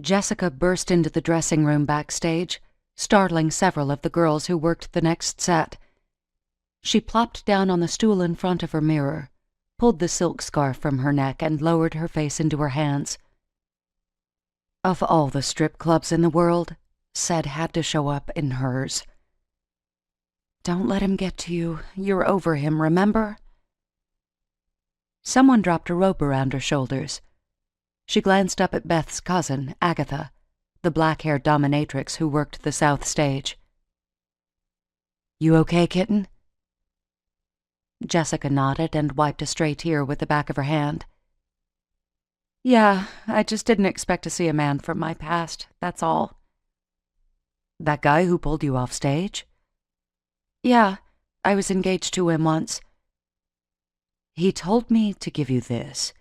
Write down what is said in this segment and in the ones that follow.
Jessica burst into the dressing room backstage, startling several of the girls who worked the next set. She plopped down on the stool in front of her mirror, pulled the silk scarf from her neck, and lowered her face into her hands. Of all the strip clubs in the world, Sed had to show up in hers. "Don't let him get to you. You're over him, remember?" Someone dropped a rope around her shoulders. She glanced up at Beth's cousin, Agatha, the black-haired dominatrix who worked the South Stage. "You okay, kitten?" Jessica nodded and wiped a stray tear with the back of her hand. "Yeah, I just didn't expect to see a man from my past, that's all." "That guy who pulled you off stage?" "Yeah, I was engaged to him once." "He told me to give you this."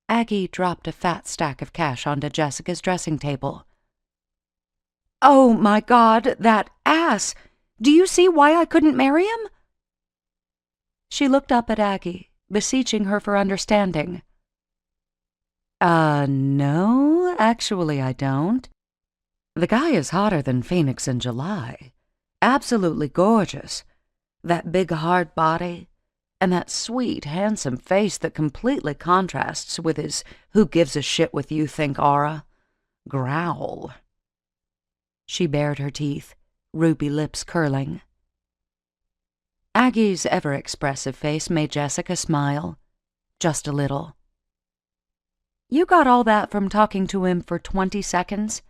Aggie dropped a fat stack of cash onto Jessica's dressing table. "Oh my God, that ass! Do you see why I couldn't marry him?" She looked up at Aggie, beseeching her for understanding. No, actually I don't. The guy is hotter than Phoenix in July. Absolutely gorgeous. That big hard body, and that sweet, handsome face that completely contrasts with his who gives a shit what you think aura. Growl. She bared her teeth, ruby lips curling. Aggie's ever-expressive face made Jessica smile. Just a little. "You got all that from talking to him for 20 seconds?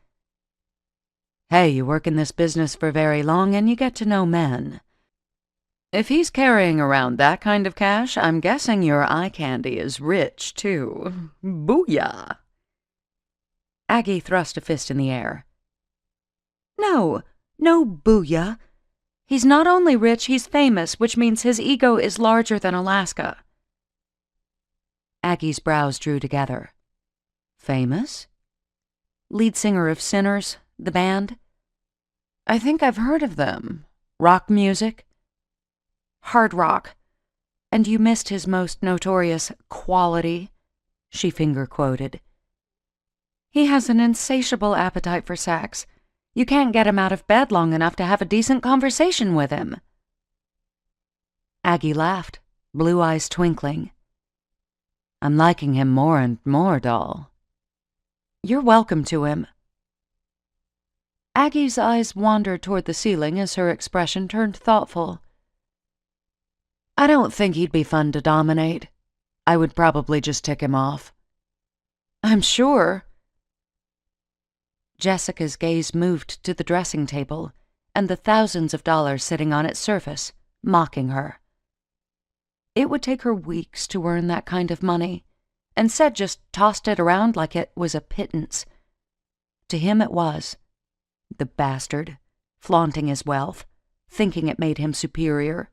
Hey, you work in this business for very long and you get to know men. If he's carrying around that kind of cash, I'm guessing your eye candy is rich, too. Booyah!" Aggie thrust a fist in the air. No booyah. He's not only rich, he's famous, which means his ego is larger than Alaska. Aggie's brows drew together. Famous? Lead singer of Sinners, the band? I think I've heard of them. Rock music? Hard rock. And you missed his most notorious quality, she finger-quoted. He has an insatiable appetite for sex. You can't get him out of bed long enough to have a decent conversation with him. Aggie laughed, blue eyes twinkling. I'm liking him more and more, doll. You're welcome to him. Aggie's eyes wandered toward the ceiling as her expression turned thoughtful. I don't think he'd be fun to dominate. I would probably just tick him off. I'm sure. Jessica's gaze moved to the dressing table and the thousands of dollars sitting on its surface, mocking her. It would take her weeks to earn that kind of money, and Sed just tossed it around like it was a pittance. To him it was. The bastard, flaunting his wealth, thinking it made him superior.